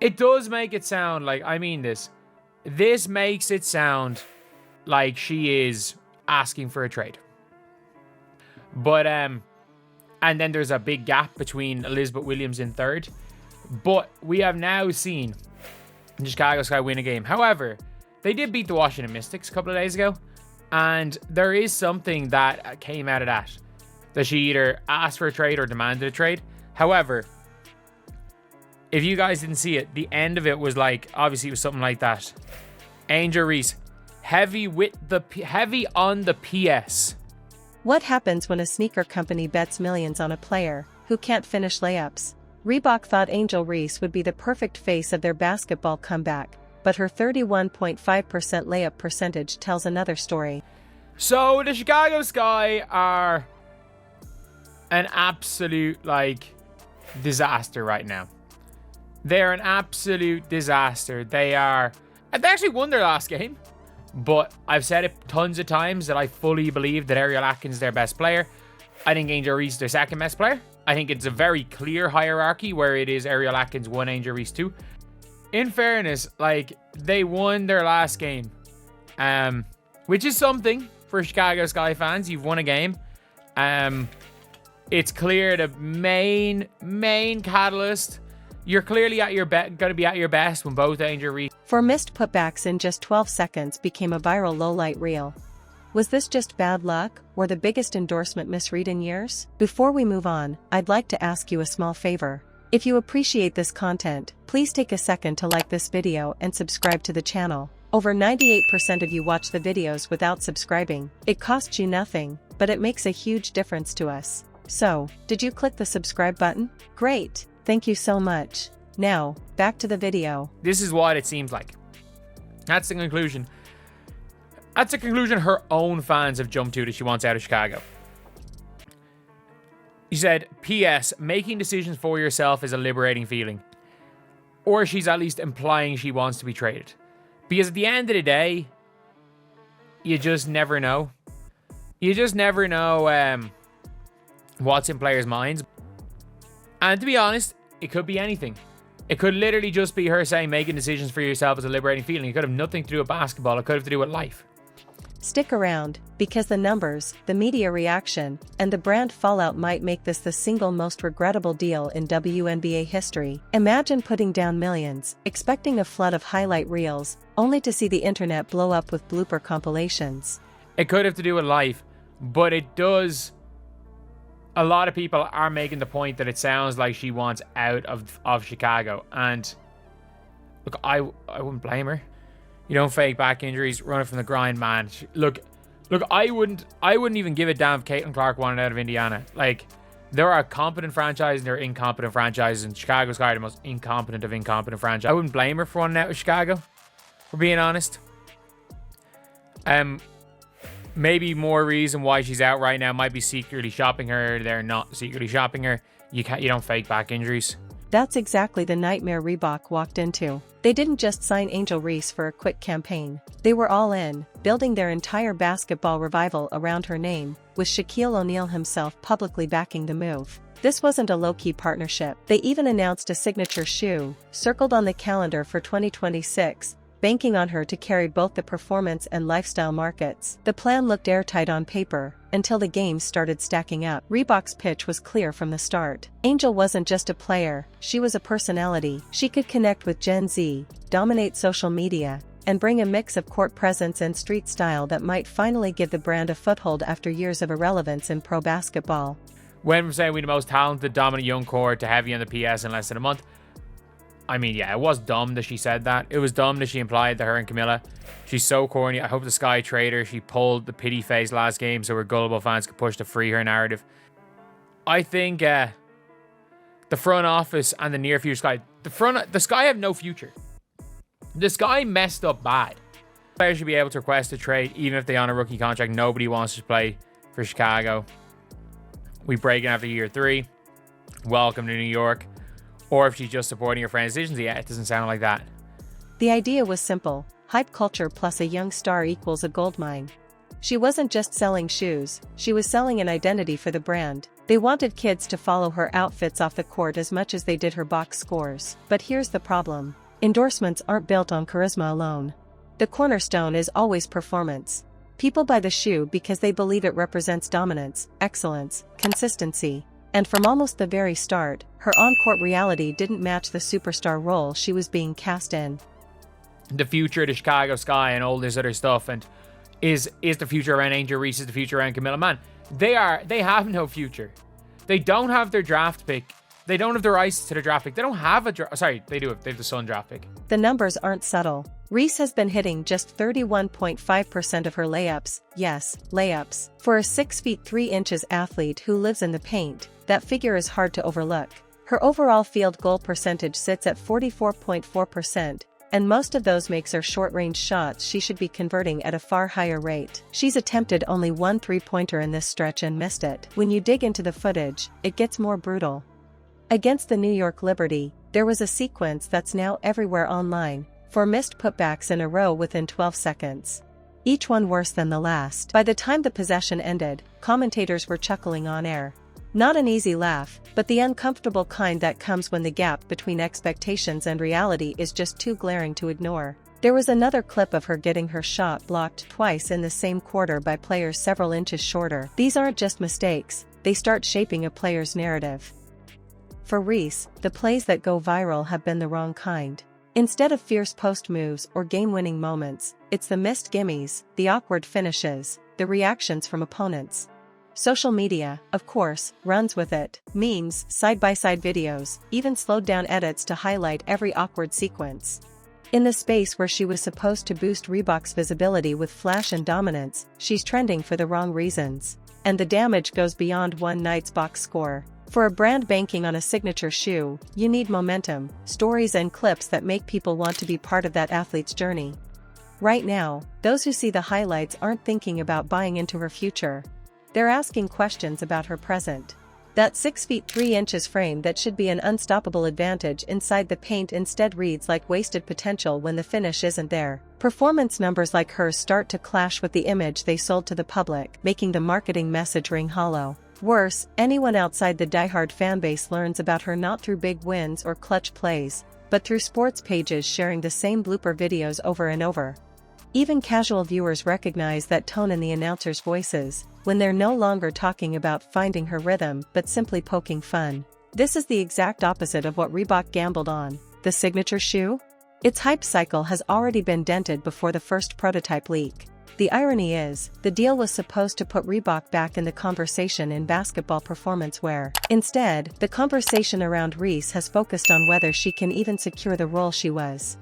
It does make it sound like, I mean this. This makes it sound like she is asking for a trade. But, and then there's a big gap between Elizabeth Williams in third. But we have now seen the Chicago Sky win a game. However, they did beat the Washington Mystics a couple of days ago. And there is something that came out of that. That she either asked for a trade or demanded a trade. However, if you guys didn't see it, the end of it was like, obviously it was something like that. Angel Reese, heavy on the PS. What happens when a sneaker company bets millions on a player who can't finish layups? Reebok thought Angel Reese would be the perfect face of their basketball comeback, but her 31.5% layup percentage tells another story. So the Chicago Sky are an absolute, disaster right now. They're an absolute disaster. They actually won their last game, but I've said it tons of times that I fully believe that Ariel Atkins is their best player. I think Angel Reese is their second best player. I think it's a very clear hierarchy where it is Ariel Atkins 1, Angel Reese 2. In fairness, they won their last game, which is something for Chicago Sky fans. You've won a game. It's clear the main catalyst. You're clearly at your going to be at your best when both Angel Reese. For missed putbacks in just 12 seconds became a viral lowlight reel. Was this just bad luck, or the biggest endorsement misread in years? Before we move on, I'd like to ask you a small favor. If you appreciate this content, please take a second to like this video and subscribe to the channel. Over 98% of you watch the videos without subscribing. It costs you nothing, but it makes a huge difference to us. So, did you click the subscribe button? Great! Thank you so much. Now, back to the video. This is what it seems like. That's the conclusion. That's a conclusion her own fans have jumped to that she wants out of Chicago. She said, P.S. Making decisions for yourself is a liberating feeling. Or she's at least implying she wants to be traded. Because at the end of the day, you just never know. You just never know what's in players' minds. And to be honest, it could be anything. It could literally just be her saying making decisions for yourself is a liberating feeling. It could have nothing to do with basketball. It could have to do with life. Stick around, because the numbers, the media reaction, and the brand fallout might make this the single most regrettable deal in WNBA history. Imagine putting down millions, expecting a flood of highlight reels, only to see the internet blow up with blooper compilations. It could have to do with life, but it does. A lot of people are making the point that it sounds like she wants out of Chicago. And look, I wouldn't blame her. You don't fake back injuries, running from the grind, man. Look, I wouldn't even give a damn if Caitlin Clark wanted out of Indiana. There are competent franchises and there are incompetent franchises, and Chicago Sky are the most incompetent of incompetent franchises. I wouldn't blame her for wanting out of Chicago, for being honest. Maybe more reason why she's out right now might be secretly shopping her. They're not secretly shopping her. You don't fake back injuries. That's exactly the nightmare Reebok walked into. They didn't just sign Angel Reese for a quick campaign. They were all in, building their entire basketball revival around her name, with Shaquille O'Neal himself publicly backing the move. This wasn't a low-key partnership. They even announced a signature shoe, circled on the calendar for 2026, banking on her to carry both the performance and lifestyle markets. The plan looked airtight on paper, until the games started stacking up. Reebok's pitch was clear from the start. Angel wasn't just a player, she was a personality. She could connect with Gen Z, dominate social media, and bring a mix of court presence and street style that might finally give the brand a foothold after years of irrelevance in pro basketball. Went from saying we're the most talented, dominant young core to heavy on the PS in less than a month. I mean, yeah, it was dumb that she said that. It was dumb that she implied that her and Camilla, she's so corny. I hope the Sky traded her. She pulled the pity face last game so her gullible fans could push to free her narrative. I think the front office and the near future Sky, the Sky have no future. The Sky messed up bad. Players should be able to request a trade even if they're on a rookie contract. Nobody wants to play for Chicago. We break in after year 3. Welcome to New York. Or if she's just supporting her friend's decisions. Yeah, it doesn't sound like that. The idea was simple. Hype culture plus a young star equals a goldmine. She wasn't just selling shoes, she was selling an identity for the brand. They wanted kids to follow her outfits off the court as much as they did her box scores. But here's the problem. Endorsements aren't built on charisma alone. The cornerstone is always performance. People buy the shoe because they believe it represents dominance, excellence, consistency. And from almost the very start, her on-court reality didn't match the superstar role she was being cast in. The future of the Chicago Sky and all this other stuff, and is the future around Angel Reese, is the future around Camilla? Man, they have no future. They don't have their draft pick. They don't have the rights to the draft pick. They don't have sorry, they do have. They have the Sun draft pick. The numbers aren't subtle. Reese has been hitting just 31.5% of her layups. Yes, layups. For a 6 feet 3 inches athlete who lives in the paint, that figure is hard to overlook. Her overall field goal percentage sits at 44.4%, and most of those makes are short-range shots she should be converting at a far higher rate. She's attempted only one three-pointer in this stretch and missed it. When you dig into the footage, it gets more brutal. Against the New York Liberty, there was a sequence that's now everywhere online. 4 missed putbacks in a row within 12 seconds. Each one worse than the last. By the time the possession ended, commentators were chuckling on air. Not an easy laugh, but the uncomfortable kind that comes when the gap between expectations and reality is just too glaring to ignore. There was another clip of her getting her shot blocked twice in the same quarter by players several inches shorter. These aren't just mistakes, they start shaping a player's narrative. For Reese, the plays that go viral have been the wrong kind. Instead of fierce post moves or game-winning moments, it's the missed gimmies, the awkward finishes, the reactions from opponents. Social media, of course, runs with it. Memes, side-by-side videos, even slowed-down edits to highlight every awkward sequence. In the space where she was supposed to boost Reebok's visibility with flash and dominance, she's trending for the wrong reasons. And the damage goes beyond one night's box score. For a brand banking on a signature shoe, you need momentum, stories and clips that make people want to be part of that athlete's journey. Right now, those who see the highlights aren't thinking about buying into her future. They're asking questions about her present. That 6 feet 3 inches frame that should be an unstoppable advantage inside the paint instead reads like wasted potential when the finish isn't there. Performance numbers like hers start to clash with the image they sold to the public, making the marketing message ring hollow. Worse, anyone outside the diehard fanbase learns about her not through big wins or clutch plays, but through sports pages sharing the same blooper videos over and over. Even casual viewers recognize that tone in the announcers' voices, when they're no longer talking about finding her rhythm but simply poking fun. This is the exact opposite of what Reebok gambled on. The signature shoe? Its hype cycle has already been dented before the first prototype leak. The irony is, the deal was supposed to put Reebok back in the conversation in basketball performance wear. Instead, the conversation around Reese has focused on whether she can even secure the role she was